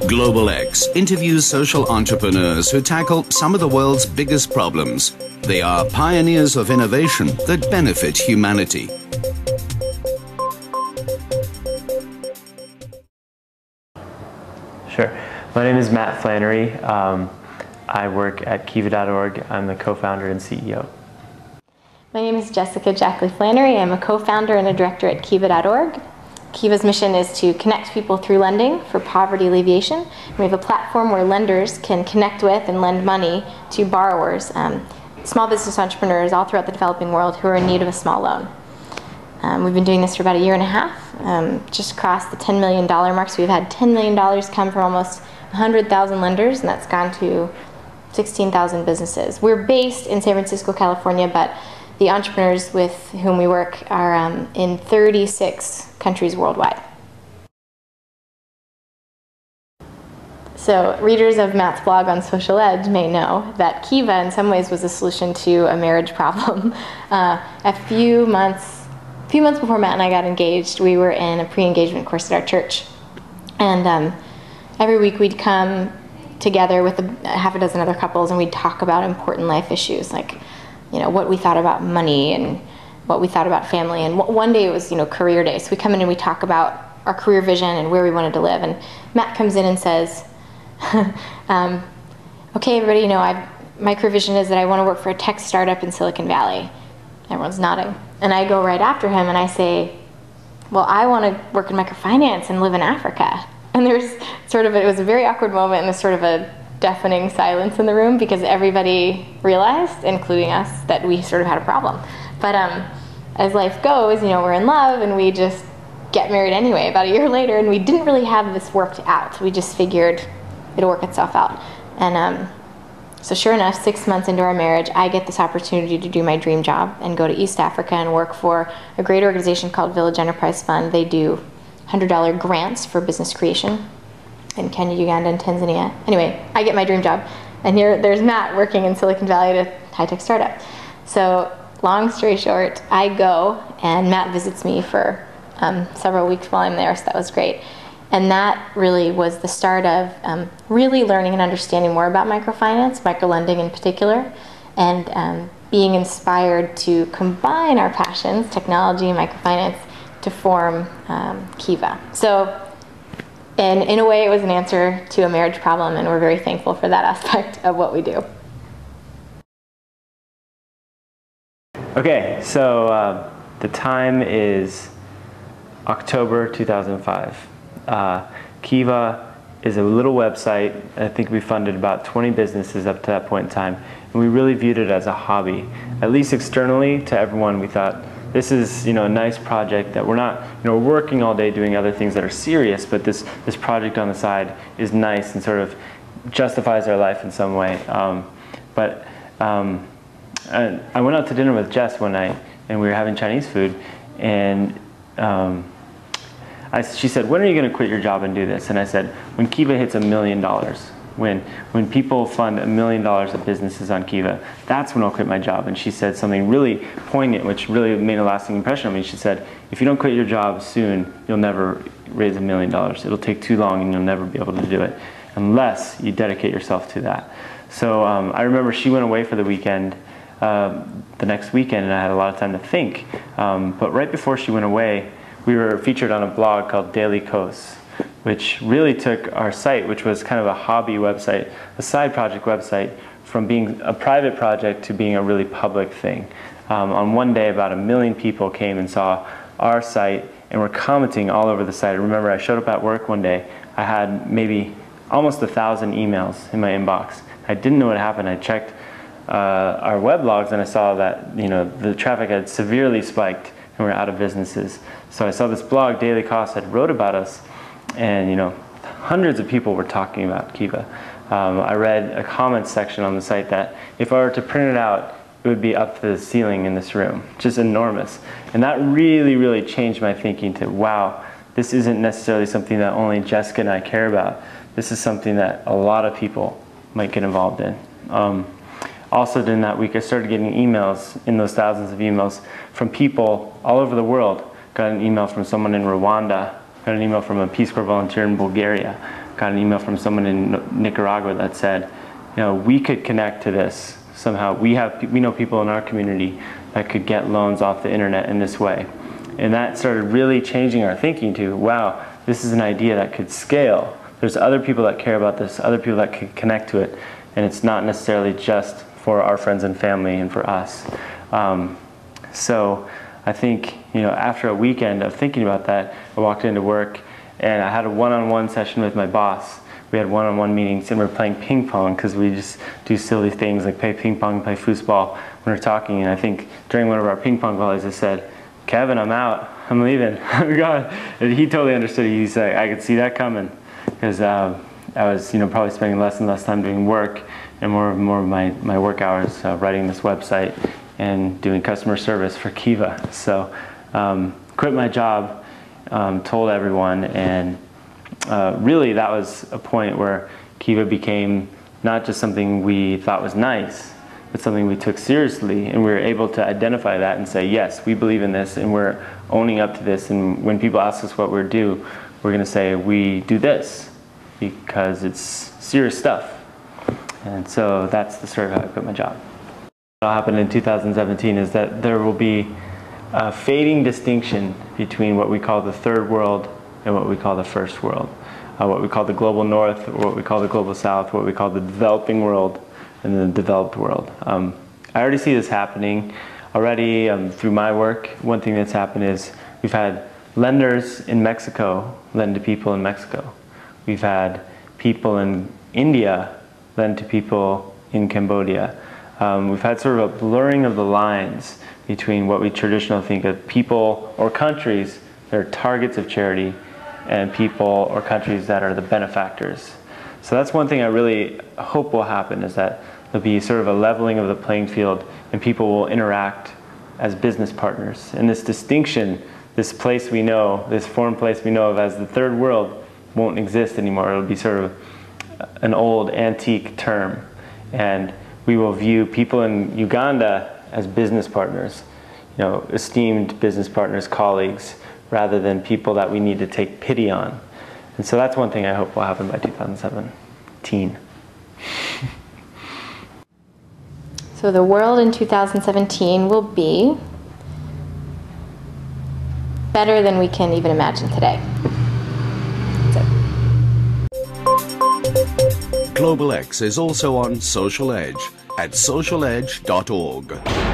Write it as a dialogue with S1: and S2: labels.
S1: Global X interviews social entrepreneurs who tackle some of the world's biggest problems. They are pioneers of innovation that benefit humanity.
S2: Sure. My name is Matt Flannery. I work at Kiva.org. I'm the co-founder and CEO.
S3: My name is Jessica Flannery. I'm a co-founder and a director at Kiva.org. Kiva's mission is to connect people through lending for poverty alleviation. We have a platform where lenders can connect with and lend money to borrowers, small business entrepreneurs all throughout the developing world who are in need of a small loan. We've been doing this for about a year and a half, just crossed the $10 million mark. So we've had $10 million come from almost 100,000 lenders, and that's gone to 16,000 businesses. We're based in San Francisco, California, but the entrepreneurs with whom we work are in 36 countries worldwide. So readers of Matt's blog on SocialEdge may know that Kiva in some ways was a solution to a marriage problem. A few months before Matt and I got engaged, we were in a pre-engagement course at our church. And every week we'd come together with half a dozen other couples and we'd talk about important life issues, like what we thought about money and what we thought about family. And one day it was career day, so we come in and we talk about our career vision and where we wanted to live. And Matt comes in and says, okay everybody, my career vision is that I want to work for a tech startup in Silicon Valley. Everyone's nodding. And I go right after him and I say, well, I want to work in microfinance and live in Africa. And there's it was a very awkward moment and there's sort of a deafening silence in the room because everybody realized, including us, that we sort of had a problem. But as life goes, we're in love and we just get married anyway about a year later, and we didn't really have this worked out. We just figured it'll work itself out. And so sure enough, 6 months into our marriage, I get this opportunity to do my dream job and go to East Africa and work for a great organization called Village Enterprise Fund. They do $100 grants for business creation in Kenya, Uganda, and Tanzania. Anyway, I get my dream job. And there's Matt working in Silicon Valley at a high-tech startup. So long story short, I go and Matt visits me for several weeks while I'm there, so that was great. And that really was the start of really learning and understanding more about microfinance, microlending in particular, and being inspired to combine our passions, technology and microfinance, to form Kiva. So in a way, it was an answer to a marriage problem, and we're very thankful for that aspect of what we do.
S2: Okay, so the time is October 2005. Kiva is a little website. I think we funded about 20 businesses up to that point in time, and we really viewed it as a hobby. At least externally to everyone, we thought this is a nice project that we're not working all day doing other things that are serious, but this project on the side is nice and sort of justifies our life in some way. And I went out to dinner with Jess one night, and we were having Chinese food, and she said, when are you going to quit your job and do this? And I said, when Kiva hits $1 million. When people fund $1 million of businesses on Kiva, that's when I'll quit my job. And she said something really poignant, which really made a lasting impression on me. She said, if you don't quit your job soon, you'll never raise $1 million. It'll take too long and you'll never be able to do it unless you dedicate yourself to that. So I remember she went away for the weekend, the next weekend, and I had a lot of time to think. But right before she went away, we were featured on a blog called Daily Kos, which really took our site, which was kind of a hobby website, a side project website, from being a private project to being a really public thing. On one day, about 1 million people came and saw our site and were commenting all over the site. I remember I showed up at work one day. I had maybe almost 1,000 emails in my inbox. I didn't know what happened. I checked our web logs and I saw that the traffic had severely spiked and we're out of businesses. So I saw this blog, Daily Kos, had wrote about us, and hundreds of people were talking about Kiva. I read a comments section on the site that if I were to print it out, it would be up to the ceiling in this room, just enormous. And that really, really changed my thinking to, wow, this isn't necessarily something that only Jessica and I care about. This is something that a lot of people might get involved in. Also during that week, I started getting emails, in those thousands of emails, from people all over the world. Got an email from someone in Rwanda got an email from a Peace Corps volunteer in Bulgaria, got an email from someone in Nicaragua that said, we could connect to this somehow. We know people in our community that could get loans off the internet in this way. And that started really changing our thinking to, wow, this is an idea that could scale. There's other people that care about this, other people that could connect to it, and it's not necessarily just for our friends and family and for us. So I think, after a weekend of thinking about that, I walked into work and I had a one-on-one session with my boss. We had one-on-one meetings and we were playing ping pong because we just do silly things like play ping pong, play foosball when we're talking. And I think during one of our ping pong volleys I said, "Kevin, I'm out. I'm leaving. I'm gone." And he totally understood. He said, "I could see that coming," because I was, probably spending less and less time doing work and more of my work hours writing this website and doing customer service for Kiva. So quit my job, told everyone, and really that was a point where Kiva became not just something we thought was nice, but something we took seriously, and we were able to identify that and say, yes, we believe in this and we're owning up to this, and when people ask us what we do, we're going to say we do this because it's serious stuff. And so that's the story of how I quit my job. What happened in 2017 is that there will be a fading distinction between what we call the third world and what we call the first world. What we call the global north, or what we call the global south, what we call the developing world and the developed world. I already see this happening already through my work. One thing that's happened is we've had lenders in Mexico lend to people in Mexico. We've had people in India lend to people in Cambodia. We've had sort of a blurring of the lines between what we traditionally think of people or countries that are targets of charity and people or countries that are the benefactors. So that's one thing I really hope will happen, is that there'll be sort of a leveling of the playing field and people will interact as business partners. And this distinction, this place we know, this foreign place we know of as the third world, won't exist anymore. It'll be sort of an old antique term. And we will view people in Uganda as business partners, esteemed business partners, colleagues, rather than people that we need to take pity on. And so that's one thing I hope will happen by 2017.
S3: So the world in 2017 will be better than we can even imagine today. That's it.
S1: Global X is also on SocialEdge at socialedge.org.